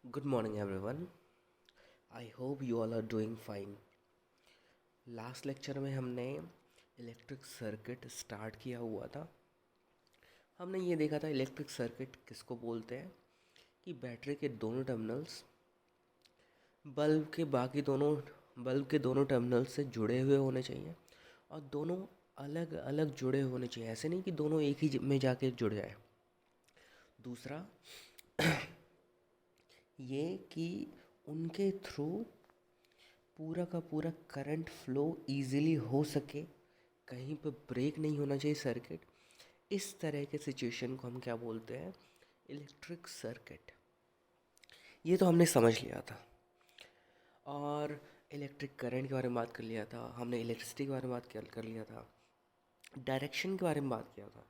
Good morning, everyone. I hope you all are doing fine. Last lecture में हमने electric circuit start किया हुआ था। हमने ये देखा था इलेक्ट्रिक सर्किट किसको बोलते हैं कि बैटरी के दोनों टर्मिनल्स बल्ब के दोनों टर्मिनल से जुड़े हुए होने चाहिए और दोनों अलग अलग जुड़े होने चाहिए। ऐसे नहीं कि दोनों एक ही में जाके जुड़ जाए। दूसरा ये कि उनके थ्रू पूरा का पूरा करंट फ्लो इजीली हो सके, कहीं पे ब्रेक नहीं होना चाहिए सर्किट। इस तरह के सिचुएशन को हम क्या बोलते हैं? Electric circuit. ये तो हमने समझ लिया था। और इलेक्ट्रिक करंट के बारे में बात कर लिया था हमने, इलेक्ट्रिसिटी के बारे में बात कर लिया था, डायरेक्शन के बारे में बात किया था।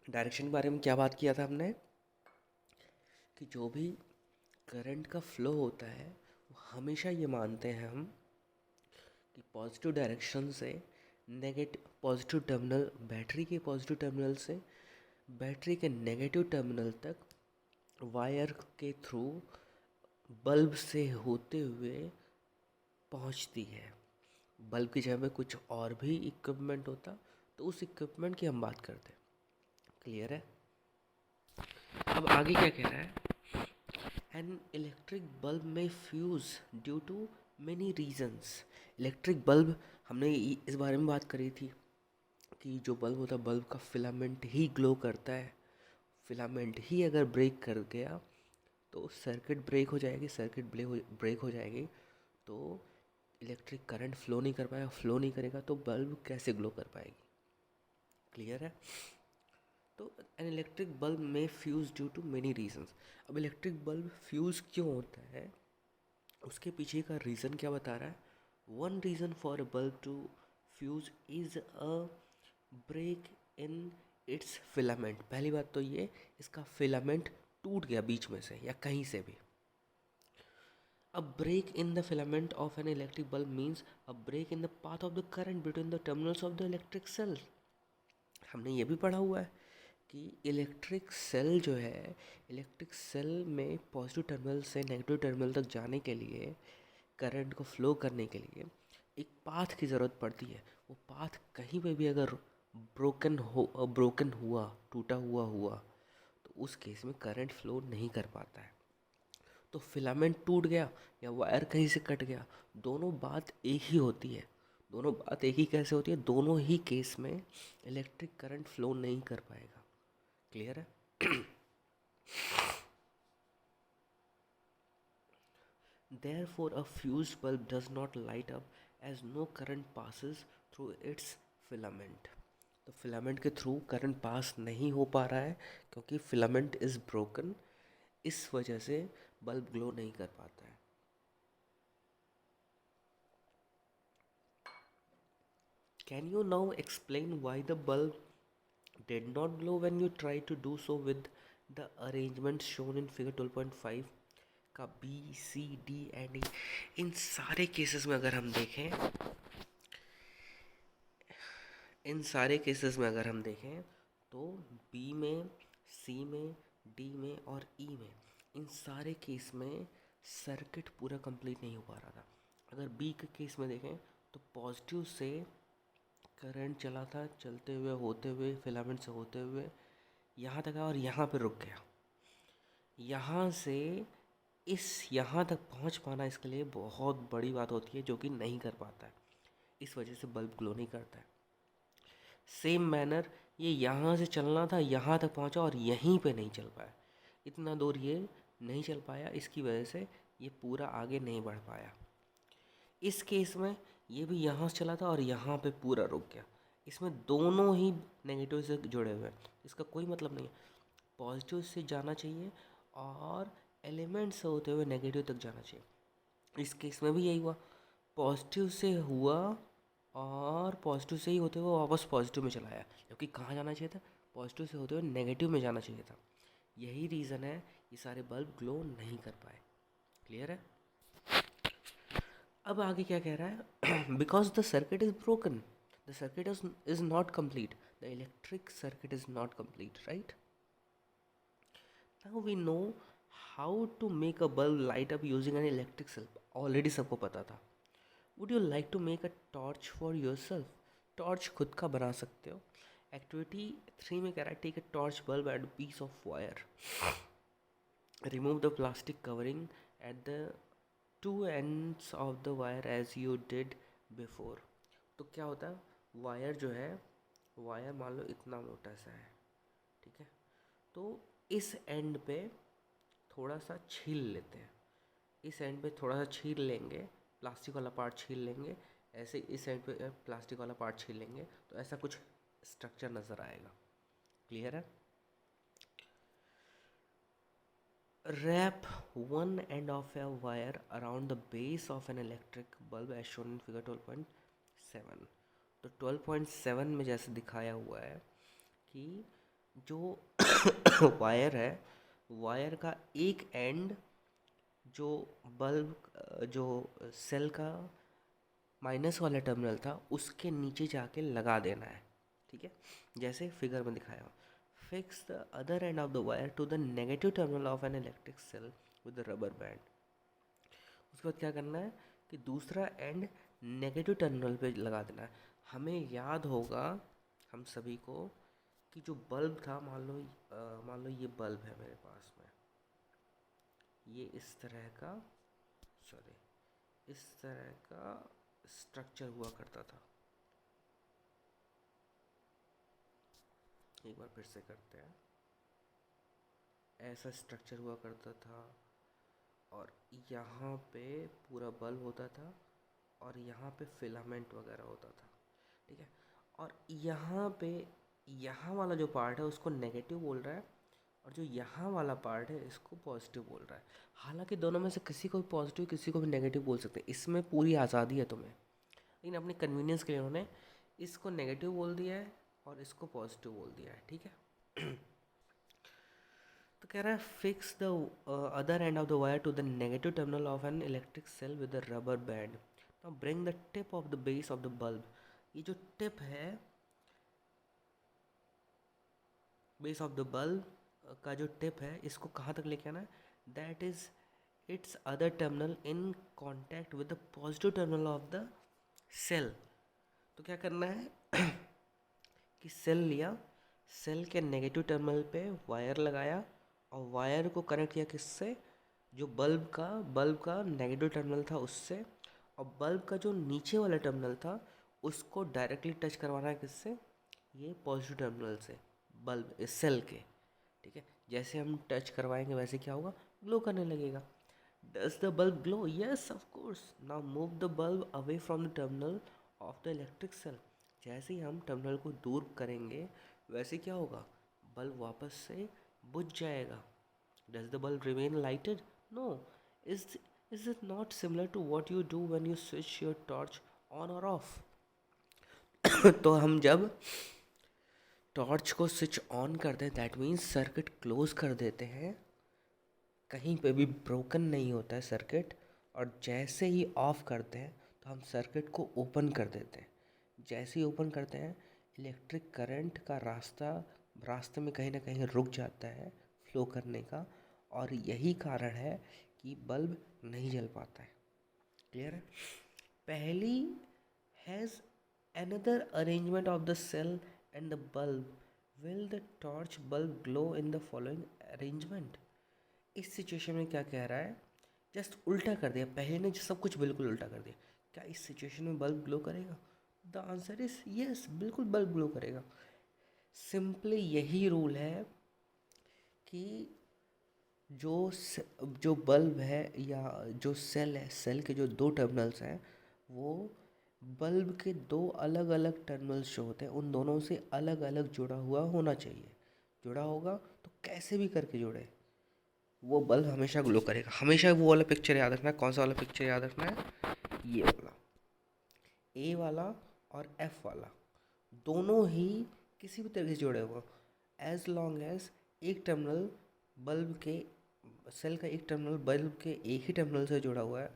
डायरेक्शन के बारे में क्या बात किया था हमने? कि जो भी करंट का फ्लो होता है वो हमेशा ये मानते हैं हम कि पॉजिटिव डायरेक्शन से नेगेटिव पॉजिटिव टर्मिनल, बैटरी के पॉजिटिव टर्मिनल से बैटरी के नेगेटिव टर्मिनल तक वायर के थ्रू बल्ब से होते हुए पहुंचती है। बल्ब की जगह में कुछ और भी इक्विपमेंट होता तो उस इक्विपमेंट की हम बात करते हैं। क्लियर है? अब आगे क्या कह रहा है? एन इलेक्ट्रिक बल्ब में fuse due to many reasons. Electric bulb, हमने इस बारे में बात करी थी कि जो बल्ब होता है, बल्ब का फिलामेंट ही ग्लो करता है। फिलामेंट ही अगर ब्रेक कर गया तो सर्किट ब्रेक हो जाएगी। सर्किट ब्रेक हो जाएगी तो इलेक्ट्रिक करंट फ्लो नहीं कर पाएगा। फ्लो नहीं करेगा तो बल्ब कैसे ग्लो कर पाएगी? क्लियर है? तो एन इलेक्ट्रिक बल्ब में fuse due to many reasons. अब इलेक्ट्रिक बल्ब फ्यूज़ क्यों होता है, उसके पीछे का रीज़न क्या बता रहा है? One reason for a bulb to fuse is a break in its filament. पहली बात तो ये, इसका फिलामेंट टूट गया बीच में से या कहीं से भी। A break in the filament of an electric bulb means a break in the path of the current between the terminals of the electric cell. हमने ये भी पढ़ा हुआ है कि इलेक्ट्रिक सेल जो है, इलेक्ट्रिक सेल में पॉजिटिव टर्मिनल से नेगेटिव टर्मिनल तक जाने के लिए, करंट को फ्लो करने के लिए एक पाथ की ज़रूरत पड़ती है। वो पाथ कहीं पे भी अगर ब्रोकन हुआ, टूटा हुआ तो उस केस में करंट फ्लो नहीं कर पाता है। तो फिलामेंट टूट गया या वायर कहीं से कट गया, दोनों बात एक ही होती है। दोनों बात एक ही कैसे होती है? दोनों ही केस में इलेक्ट्रिक करंट फ्लो नहीं कर पाएगा। क्लियर है? Therefore, a fused bulb does not light up as no current passes through its filament. तो फिलामेंट के थ्रू करंट पास नहीं हो पा रहा है क्योंकि फिलामेंट इज़ ब्रोकन। इस वजह से बल्ब ग्लो नहीं कर पाता है। Can you now explain why the bulb did not glow when you tried to do so with the arrangements shown in figure 12.5 का B, C, D and E? इन सारे cases में अगर हम देखें, तो B में, C में, D में और E में, इन सारे केस में सर्किट पूरा कंप्लीट नहीं हो पा रहा था। अगर B के केस में देखें तो पॉजिटिव से करंट चला था, चलते हुए होते हुए फिलामेंट से होते हुए यहाँ तक आया और यहाँ पे रुक गया। यहाँ से यहाँ तक पहुँच पाना इसके लिए बहुत बड़ी बात होती है, जो कि नहीं कर पाता है। इस वजह से बल्ब ग्लो नहीं करता है। सेम मैनर, ये यहाँ से चलना था, यहाँ तक पहुँचा और यहीं पे नहीं चल पाया। इतना दूर ये नहीं चल पाया, इसकी वजह से ये पूरा आगे नहीं बढ़ पाया। इस केस में ये भी यहाँ से चला था और यहाँ पे पूरा रुक गया। इसमें दोनों ही नेगेटिव से जुड़े हुए हैं, इसका कोई मतलब नहीं है। पॉजिटिव से जाना चाहिए और एलिमेंट से होते हुए नेगेटिव तक जाना चाहिए। इस केस में भी यही हुआ, पॉजिटिव से हुआ और पॉजिटिव से ही होते हुए वापस पॉजिटिव में चला आया, क्योंकि कहाँ जाना चाहिए था? पॉजिटिव से होते हुए नेगेटिव में जाना चाहिए था। यही रीज़न है ये सारे बल्ब ग्लो नहीं कर पाए। क्लियर है? अब आगे क्या कह रहा है? Because the circuit is broken, the circuit is not complete, the electric circuit is not complete, right? Now we know how to make a bulb light up using an electric cell, already सबको पता था. Would you like to make a torch for yourself? Torch खुद का बना सकते हो. Activity 3 में कह रहा है take a torch bulb and piece of wire, remove the plastic covering at the two ends of the wire as you did before. तो क्या होता है, वायर जो है, वायर मान लो इतना मोटा सा है, ठीक है. तो इस एंड पे थोड़ा सा छील लेते हैं, इस एंड पे थोड़ा सा छील लेंगे, प्लास्टिक वाला पार्ट छील लेंगे, ऐसे इस एंड पे प्लास्टिक वाला पार्ट छील लेंगे, तो ऐसा कुछ स्ट्रक्चर नज़र आएगा. क्लियर है? Wrap one end of a wire around the base of an electric bulb as shown in figure 12.7. तो 12.7 में जैसे दिखाया हुआ है कि जो वायर है, वायर का एक एंड जो बल्ब जो सेल का माइनस वाला टर्मिनल था उसके नीचे जाके लगा देना है, ठीक है, जैसे फिगर में दिखाया हुआ. Fix the other end of the wire to the negative terminal of an electric cell with a rubber band. उसके बाद क्या करना है कि दूसरा एंड नेगेटिव टर्मिनल पे लगा देना है. हमें याद होगा हम सभी को कि जो बल्ब था, मान लो ये बल्ब है मेरे पास में, ये इस तरह का, सॉरी, इस तरह का स्ट्रक्चर हुआ करता था. एक बार फिर से करते हैं. ऐसा स्ट्रक्चर हुआ करता था और यहाँ पे पूरा बल्ब होता था और यहाँ पे फिलामेंट वगैरह होता था, ठीक है. और यहाँ वाला जो पार्ट है उसको नेगेटिव बोल रहा है और जो यहाँ वाला पार्ट है इसको पॉजिटिव बोल रहा है. हालांकि दोनों में से किसी को भी पॉजिटिव किसी को भी नेगेटिव बोल सकते हैं, इसमें पूरी आज़ादी है तुम्हें, लेकिन अपने कन्वीनियंस के लिए उन्होंने इसको नेगेटिव बोल दिया है और इसको पॉजिटिव बोल दिया है, ठीक है. तो कह रहा है fix the other end of the wire to the negative terminal of an electric cell with the rubber band. Now bring the tip of the base of the bulb. ये जो टिप है, बेस ऑफ द बल्ब का जो tip है, इसको कहाँ तक लेके आना है? That is its other terminal in contact with the positive terminal of the cell. तो क्या करना है कि सेल लिया, सेल के नेगेटिव टर्मिनल पे वायर लगाया और वायर को कनेक्ट किया किससे? जो बल्ब का नेगेटिव टर्मिनल था उससे, और बल्ब का जो नीचे वाला टर्मिनल था उसको डायरेक्टली टच करवाना है किससे? ये पॉजिटिव टर्मिनल से, बल्ब इस सेल के, ठीक है. जैसे हम टच करवाएंगे वैसे क्या होगा? ग्लो करने लगेगा. Does the bulb glow? Yes of course. Now move the bulb away from the terminal of the electric cell. जैसे ही हम टर्मिनल को दूर करेंगे वैसे क्या होगा? बल्ब वापस से बुझ जाएगा. Does the bulb remain lighted? No. Is it not similar to what you do when you switch your torch on और ऑफ? तो हम जब टॉर्च को स्विच ऑन करते हैं दैट मीन्स सर्किट क्लोज कर देते हैं, कहीं पे भी ब्रोकन नहीं होता है सर्किट. और जैसे ही ऑफ करते हैं तो हम सर्किट को ओपन कर देते हैं. जैसे ही ओपन करते हैं इलेक्ट्रिक करंट का रास्ते में कहीं ना कहीं रुक जाता है फ्लो करने का, और यही कारण है कि बल्ब नहीं जल पाता है. क्लियर है? पहली has another arrangement of the cell and the bulb. Will the torch bulb glow in the following arrangement? इस सिचुएशन में क्या कह रहा है? जस्ट उल्टा कर दिया, पहले ने सब कुछ बिल्कुल उल्टा कर दिया. क्या इस सिचुएशन में बल्ब ग्लो करेगा? द आंसर इज यस, बिल्कुल बल्ब ग्लो करेगा. सिंपली यही रूल है कि जो बल्ब है या जो सेल है, सेल के जो दो टर्मिनल्स हैं वो बल्ब के दो अलग अलग टर्मिनल्स जो होते हैं उन दोनों से अलग अलग जुड़ा हुआ होना चाहिए. जुड़ा होगा तो कैसे भी करके जुड़े, वो बल्ब हमेशा ग्लो करेगा. हमेशा वो वाला पिक्चर याद रखना है. कौन सा वाला पिक्चर याद रखना है? ये वाला, ए वाला और एफ वाला, दोनों ही किसी भी तरीके से जुड़े हुए. एज लॉन्ग एज एक टर्मिनल बल्ब के, सेल का एक टर्मिनल बल्ब के एक ही टर्मिनल से जुड़ा हुआ है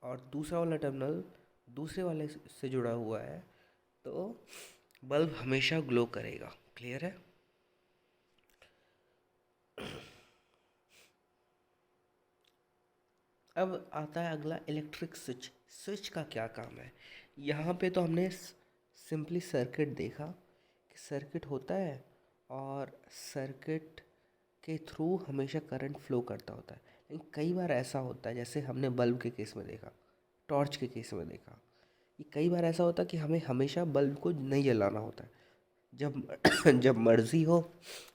और दूसरा वाला टर्मिनल दूसरे वाले से जुड़ा हुआ है, तो बल्ब हमेशा ग्लो करेगा. क्लियर है? अब आता है अगला इलेक्ट्रिक स्विच। स्विच का क्या काम है? यहाँ पे तो हमने सिंपली सर्किट देखा कि सर्किट होता है और सर्किट के थ्रू हमेशा करंट फ्लो करता होता है। लेकिन कई बार ऐसा होता है, जैसे हमने बल्ब के केस में देखा, टॉर्च के केस में देखा, कि कई बार ऐसा होता है कि हमें हमेशा बल्ब को नहीं जलाना होता है। जब जब मर्ज़ी हो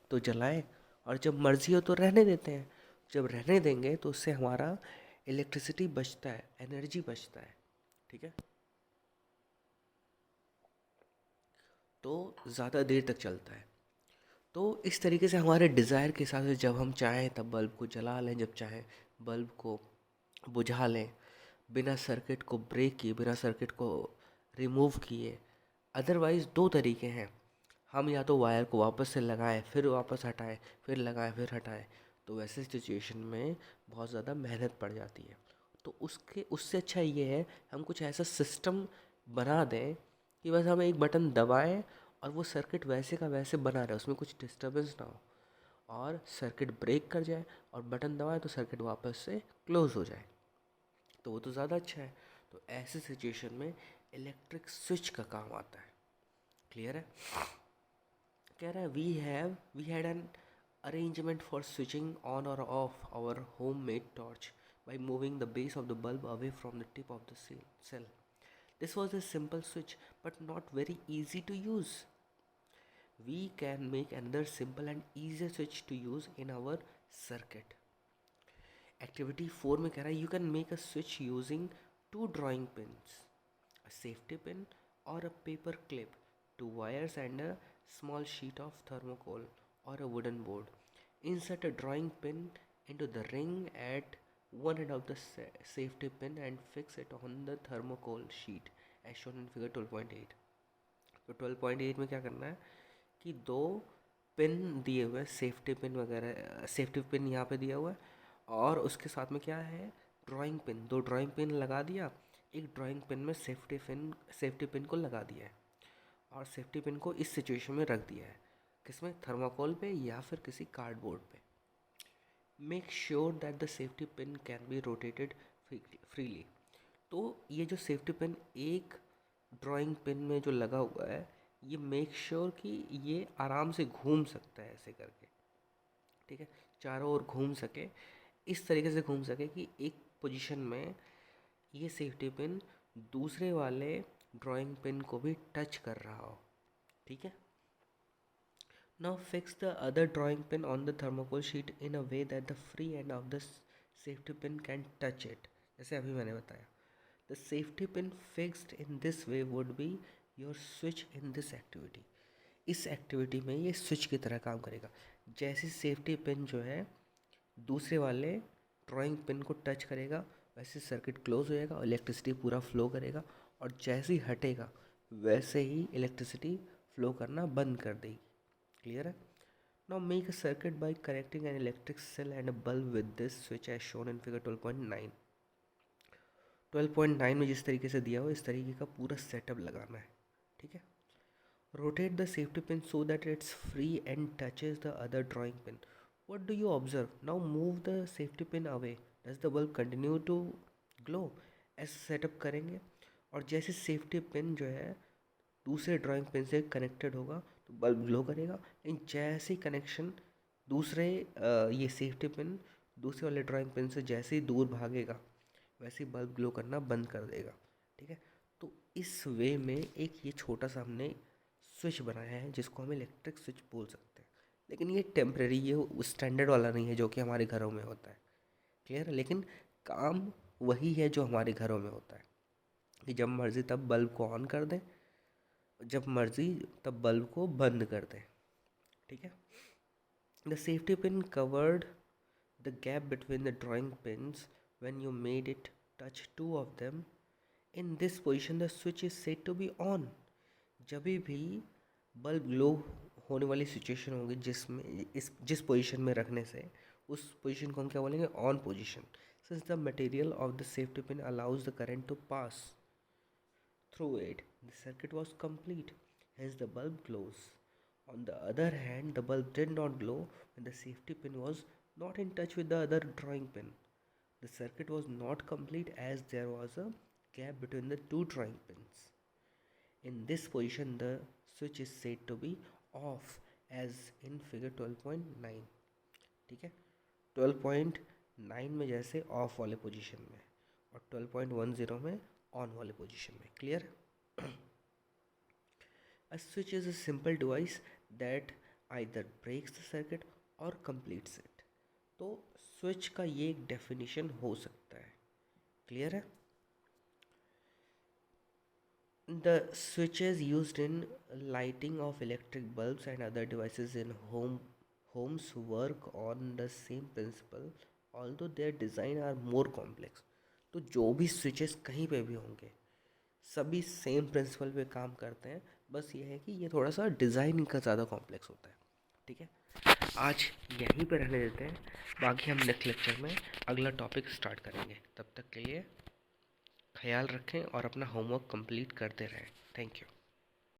तो जलाएं, और जब मर्ज़ी हो तो रहने देते हैं। जब रहने देंगे तो उससे हमारा इलेक्ट्रिसिटी बचता है, एनर्जी बचता है। ठीक है, तो ज़्यादा देर तक चलता है। तो इस तरीके से हमारे डिज़ायर के हिसाब से जब हम चाहें तब बल्ब को जला लें, जब चाहें बल्ब को बुझा लें, बिना सर्किट को ब्रेक किए, बिना सर्किट को रिमूव किए। अदरवाइज़ दो तरीके हैं, हम या तो वायर को वापस से लगाएं, फिर वापस हटाएं, फिर लगाएं, फिर हटाएं। तो वैसे सिचुएशन में बहुत ज़्यादा मेहनत पड़ जाती है। तो उससे अच्छा ये है हम कुछ ऐसा सिस्टम बना दें कि बस हम एक बटन दबाएं और वो सर्किट वैसे का वैसे बना रहे, उसमें कुछ डिस्टर्बेंस ना हो, और सर्किट ब्रेक कर जाए और बटन दबाएं तो सर्किट वापस से क्लोज हो जाए। तो वो तो ज़्यादा अच्छा है। तो ऐसे सिचुएशन में इलेक्ट्रिक स्विच का काम आता है। क्लियर है? कह रहा है we had an arrangement for switching on or off our homemade torch by moving the base of the bulb away from the tip of the cell. This was a simple switch but not very easy to use. We can make another simple and easier switch to use in our circuit. Activity 4 में कह रहा है you can make a switch using two drawing pins, a safety pin or a paper clip, two wires and a small sheet of thermocol or a wooden board. Insert a drawing pin into the ring at one end of the safety pin and fix it on the thermocol sheet as shown in figure 12.8. तो 12.8 में क्या करना है कि दो pin दिए हुए हैं, सेफ्टी पिन वगैरह, सेफ्टी पिन यहाँ पे दिया हुआ है, और उसके साथ में क्या है, ड्राइंग पिन, दो ड्राइंग पिन लगा दिया। एक ड्राइंग पिन में सेफ्टी पिन को लगा दिया है, और सेफ्टी पिन को इस सिचुएशन में रख दिया है, किसमें, थर्माकोल पे या फिर किसी कार्डबोर्ड पे। Make sure that the safety pin can be rotated freely. तो ये जो सेफ्टी पिन एक ड्राइंग पिन में जो लगा हुआ है, ये मेक श्योर कि ये आराम से घूम सकता है ऐसे करके। ठीक है, चारों ओर घूम सके, इस तरीके से घूम सके कि एक पोजीशन में ये सेफ्टी पिन दूसरे वाले ड्राइंग पिन को भी टच कर रहा हो। ठीक है, now fix the other drawing pin on the thermocol sheet in a way that the free end of the safety pin can touch it, जैसे अभी मैंने बताया। The safety pin fixed in this way would be your switch in this activity. इस activity में ये switch की तरह काम करेगा। जैसे सेफ्टी पिन जो है दूसरे वाले ड्राइंग पिन को टच करेगा, वैसे सर्किट क्लोज हो जाएगा और इलेक्ट्रिसिटी पूरा फ्लो करेगा, और जैसे ही हटेगा वैसे ही इलेक्ट्रिसिटी फ्लो करना बंद कर देगी। क्लियर है? Now make a circuit by connecting an electric cell and a bulb with this switch as shown in figure 12.9। 12.9 में जिस तरीके से दिया हो इस तरीके का पूरा सेटअप लगाना है। ठीक है, rotate the safety pin so that it's free and touches the other drawing pin. What do you observe? Now move the safety pin away. Does the bulb continue to glow? ऐसे setup करेंगे, और जैसे safety pin जो है दूसरे drawing pin से connected होगा तो बल्ब ग्लो करेगा, लेकिन जैसे ही कनेक्शन दूसरे ये सेफ्टी पिन दूसरे वाले ड्राइंग पिन से जैसे ही दूर भागेगा वैसे ही बल्ब ग्लो करना बंद कर देगा। ठीक है, तो इस वे में एक ये छोटा सा हमने स्विच बनाया है जिसको हम इलेक्ट्रिक स्विच बोल सकते हैं। लेकिन ये टेम्प्रेरी, ये स्टैंडर्ड वाला नहीं है जो कि हमारे घरों में होता है। क्लियर है? लेकिन काम वही है जो हमारे घरों में होता है कि जब मर्ज़ी तब बल्ब को ऑन कर दें, जब मर्ज़ी तब बल्ब को बंद कर दें। ठीक है, the safety pin covered the gap between the drawing pins when you made it touch two of them. In this position the switch is set to be on. जब भी बल्ब ग्लो होने वाली सिचुएशन होगी जिसमें जिस position में रखने से, उस पोजीशन को हम क्या बोलेंगे, on position. Since the material of the safety pin allows the current to pass through it, the circuit was complete, hence the bulb glows. On the other hand the bulb did not glow when the safety pin was not in touch with the other drawing pin. the circuit was not complete as there was a gap between the two drawing pins. In this position, the switch is said to be off as in figure 12.9. ठीक है, 12.9 में जैसे of वाले position में और 12.10 में on वाले position में. Clear? A switch is a simple device that either breaks the circuit or completes it. तो स्विच का ये एक डेफिनेशन हो सकता है. क्लियर है? The switches used in lighting of electric bulbs and other devices in homes work on the same principle, although their design are more complex. तो जो भी स्विचेस कहीं पे भी होंगे सभी सेम प्रिंसिपल पे काम करते हैं, बस ये है कि ये थोड़ा सा डिज़ाइन का ज़्यादा कॉम्प्लेक्स होता है. ठीक है, आज यहीं पे रहने देते हैं, बाकी हम नेक्स्ट लेक्चर में अगला टॉपिक स्टार्ट करेंगे. तब तक के लिए ख्याल रखें और अपना होमवर्क कंप्लीट करते रहें. Thank you.